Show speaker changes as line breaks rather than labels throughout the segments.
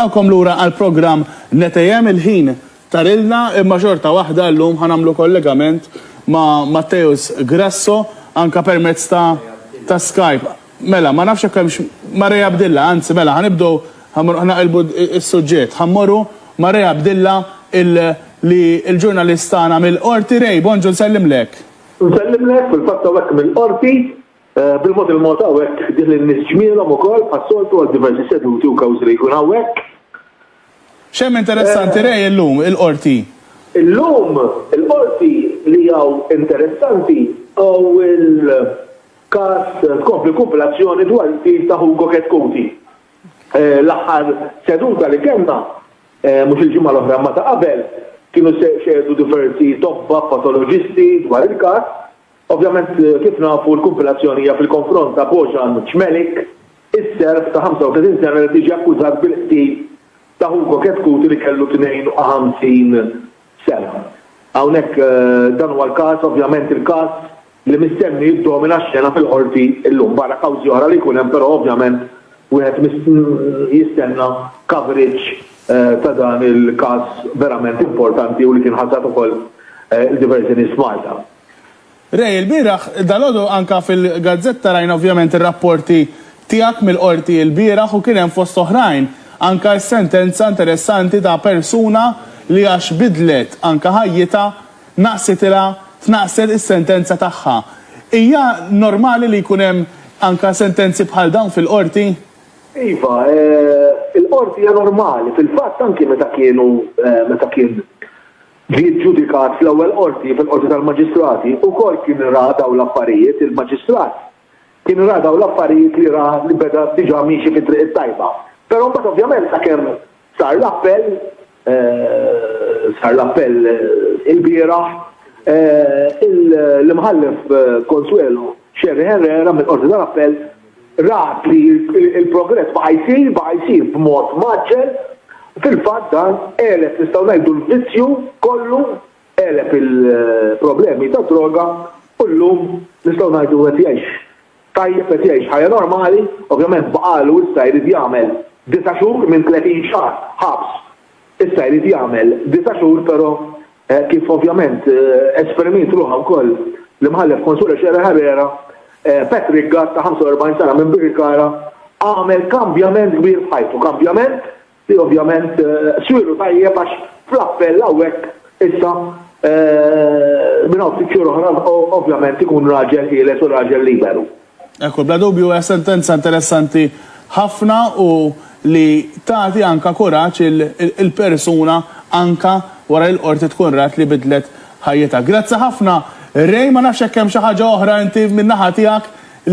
Nilqawkom lura għal-programm Netejjem il-ħin tarilna imma xorta waħda llum ħanamlu kollegament ma' Matteus Grasso anka permezz ta' Skype. Mela, ma nafx hekk Marija Abdilla, anzi mela ħanibdew ħanaqilbu s-suġġett. Ħammorru Marija Abdilla li l-ġurnalista għana mill-Qorti. Rej, bonġu nsellimlek.
Nsellimlek fil-fatt hawnhekk mill-Qorti bil-mod il-mod hawnhekk diħ lin-nies ġmielhom ukoll pas-soltu għal diversi seduti u kawżi li jkun hawnhekk.
Xemm interessanti Rej illum il-Qorti?
Illum il-Qorti li hawn interessanti hawn il-każ tkompli kompilazzjoni dwar il-fil ta' Hugo Ketkuti. L-aħħar seduta li kellna mhux il-ġimgħa l-oħra ma ta' qabel kienu xedu diversi tobba patoloġisti dwar il-każ. Ovvjament kif nafu l-kompilazzjoni hija fil-konfront ta' Bojan Ċmelik, is-serb ta' 35 sena li tiġi akkużat bil-qtil ta' Hugo Ketkuti li kellu 52 sena. Hawnhekk dan huwa l-każ, ovvjament il-każ li mistenni jiddomina x-xena fil-qorti llum barra kawżi oħra li jkun hemm, però ovvjament wieħed jistenna coverage ta' dan il-każ verament importanti u li kien ħassat ukoll il-diversi nies Malta.
Rej, il-bieraħ dalodu anka fil-gazzetta rajna ovvjament ir-rapporti tiegħek mill-qorti il-bieraħ u kien hemm fost oħrajn anka sentenza interessanti ta' persuna li għax bidlet anka ħajjita tnaqset is-sentenza tagħha. Hija normali li jkun hemm anka sentenzi bħal dawn fil-qorti?
Iva, il-qorti hija normali. Fil-fatt anki meta kien ġudikat fl-ewwel qorti fil-qorti tal-Maġistrati ukoll kien ra dawn l-affarijiet il-Maġistrat. Kien ra dawn l-affarijiet li beda diġà miexi fit-triq it-tajba. Però mbagħad ovvjament sakemm sar l-appell il-bieraħ l-imħallef Consuelo Xerri Herrera mill-qorti tal-appell rat li il-progress baqa jsir b'mod maġġel. Fil-fatt dan elef nistgħu ngħidu l-vizzju kollu elef il-problemi ta' droga u llum nistgħu ngħidu qed jgħix tajjeb qed jgħix ħajja normali, ovvjament baqalu issa jrid jagħmel 9 xhur minn 30 xahar ħabs. Issa jrid jagħmel 9 xhur, però kif ovvjament esperiment ruħha wkoll l-imħallef Consuelo Xerri Herrera Patrick Gatt ta' 45 sena minn Birkara għamel kambjament kbir f'ħajtu, kambjament li ovvjament swiru tajjeb għax fl-appell hawnhekk issa minn hawn ftit xhur oħra ovvjament ikun raġel ħieles u raġel liberu.
Ekku, bla dubju hija sentenza interessanti ħafna u li tagħti anka kuraġġ il-persuna anka wara l-qorti tkun rat li bidlet ħajjita. Grazzi ħafna. Rej, ma nafx hekk hemm xi ħaġa oħra inti min-naħa tiegħek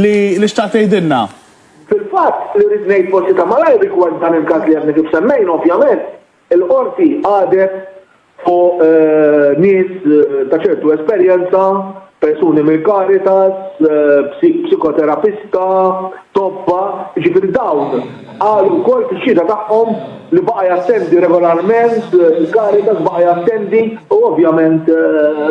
li xtaqt tgħidilna.
Fil-fatt li rrid ngħid forsi ta' malajr rigward dan il-każ li qed kif semmejna ovvjament il-qorti għadet fuq nies ta' ċertu esperjenza, persuni mill-Caritas, psikoterapista, tobba, ġifieri dawn qalu wkoll fix-xhieda tagħhom li baqa' jattendi regolarment, il-Caritas baqa' jattendi u ovvjament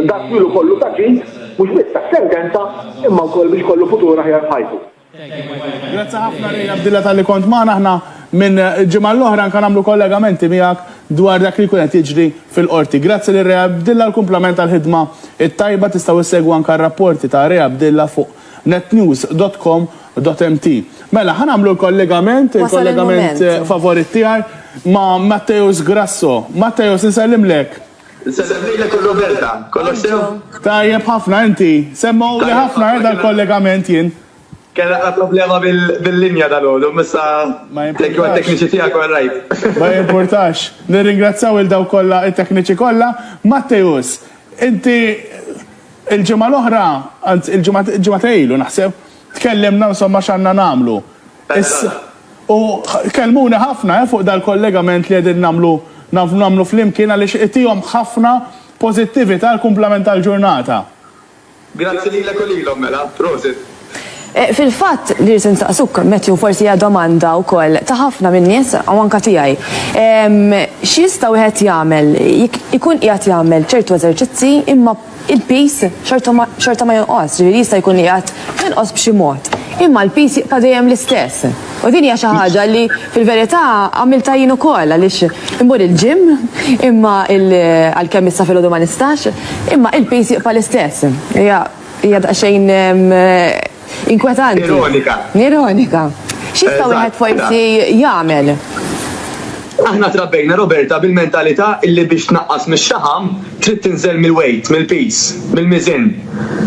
dak twilu kollu ta' ġid mhux biss ta' sentenza imma wkoll biex kollu futur aħjar ħajtu.
Grazzi ħafna Rej Abdilla tal-li kont magħna aħna minn ġimgħa l-oħra nkan nagħmlu kollegamenti miegħek dwar dak li jkun qed jiġri fil-qorti. Grazzi lil Rej Abdilla l-kumplament tal-ħidma it-tajba tistgħu issegwu anke r-rapporti ta' Rej Abdilla fuq netnews.com.mt. Mela ħanamlu l-kollegament, il-kollegament favorit tiegħi ma' Matteus Grasso. Matteus, insellimlek.
Insellimlek u Roberta, kollox sew?
Tajjeb ħafna inti, semmaw li ħafna dal-kollegament jien.
Kena problema bil-linja dal-għodu, missa tekniċi tijak u għarrajt.
Ma jimportax. Nirringrazzaw il-daw kolla, il-tekniċi kolla. Matteus, inti il-ġimgħa l-oħra, il-ġimgħa ilu naħseb, tkellimna insomma x'għandna nagħmlu. U kellmuni ħafna fuq dal-kollegament li qegħdin nagħmlu flimkien għaliex itihom ħafna pożittività l-kumplament tal-ġurnata.
Grazzi lilek u lilhom mela, prosit.
Fil-fatt li rrid insaqsuk Matthew forsi hija domanda wkoll ta' ħafna min-nies u anke tiegħi. X'jista' wieħed jagħmel, ikun qiegħed jagħmel ċertu eżerċizzi imma il-pace xorta ma jonqos, ġifieri jista' jkun qiegħed jonqos b'xi mod. imma l-pis jibqa' dejjem l-istess. U din hija xi ħaġa li fil-verità għamilta jien ukoll għaliex immur il-ġim, imma għalkemm issa filgħodu ma nistax, imma il-pis jibqa' l-istess. Hija daqsxejn inkwetanti. Ironika. X'jista' wieħed forsi jagħmel?
Aħna trabbejna Roberta bil-mentalità illi biex tnaqqas mix-xaħam trid tinżel mill-weight, mill-peace, mill-miżin.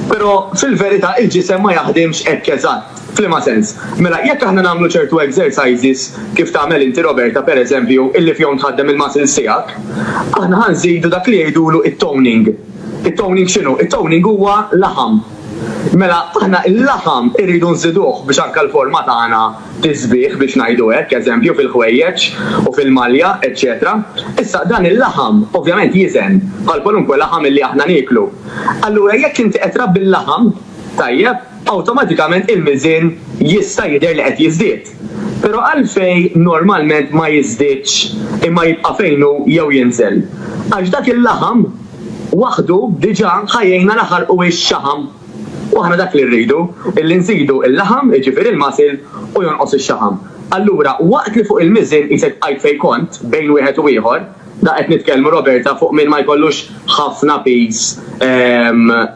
Però fil-verità il-ġisem ma jaħdimx hekk eżatt. F'liema sens. Mela jekk aħna nagħmlu ċertu exercises kif tagħmel inti Roberta pereżempju illi fihom tħaddem il-muscles tiegħek, aħna ħanżidu dak li jgħidulu it-toning. It-toning x'inhu? It-toning huwa laħam. Mela aħna il-laħam irridu nżiduh biex anke l-forma tagħna tisbih biex ngħidu hekk, eżempju fil-ħwejjeġ u fil-malja, eċċetera. Issa dan il-laħam ovvjament jiżen bħal kwalunkwe laħam illi aħna nieklu. Allura jekk inti qed trabbi l-laħam, tajjeb, awtomatikament il-miżin jista' jidher li qed jiżdied. Però għalfej normalment ma jiżdiedx imma jibqa' fejnu jew jinżel. Għax dak il-laħam waħdu diġà ħajjejna naħarqu ix-xaħam. U aħna dak li rridu, illi nżidu il-laħam, jiġifieri il-masil u jonqos ix-xaħam. Allura waqt li fuq il-miżin isek qajt fejn kont bejn wieħed u ieħor, da qed nitkellmu Roberta fuq min ma jkollux ħafna peace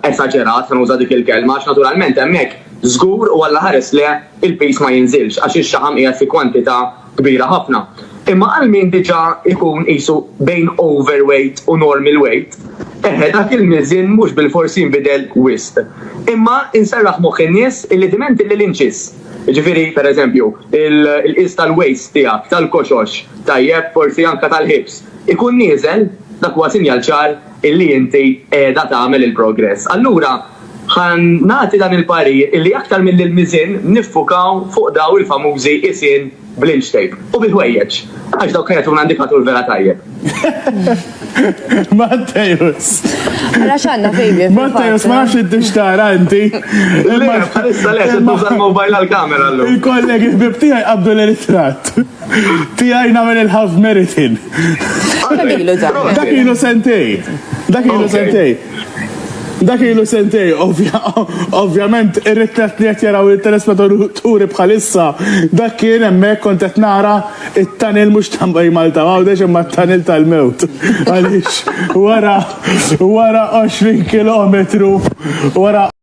esaġerat, nuża dik il-kelma, għax naturalment hemmhekk żgur u alla ħares le il-peace ma jinżilx għax ix-xaħam qiegħed fi kwantità kbira ħafna. Imma għal min diġà ikun qisu bejn overweight u normal weight, dak il-miżin mhux bil-forsi jinbidel wisq. Imma inserraħ moħħ in-nies illi dimenti li l-inċis. Ġifieri, pereżempju, il-qis tal-waist tiegħek, tal-koxox, tajjeb forsi anke tal-hips, ikun nieżel dak huwa sinjal ċar illi inti qiegħda tagħmel il-progress. Allura ħan nagħti dan il-parir illi aktar mill-miżin niffukaw fuq daw il-famużi isien bl-inch tape u bil-ħwejjeġ. Għax dawk kienet indikatur vera tajjeb.
Mattejus.
Għala xanna fejbi.
Mattejus, ma nafx id-dix tara inti.
Issa le, tuża l-mobile għal-kamera l-lum.
Il-kollegi ħbib tijaj qabdu l-ritrat. Tijaj namel il-half meritin. Dak ilu sentej. Dak ilu sentej, ovvjament ir-ritrat li qed jaraw il-telespettaturi bħalissa, dak kien hemmhekk kont qed nara it-tanil mhux tambaj Malta, għawdex imma t-tanil tal-mewt. Għaliex wara 20 kilometru wara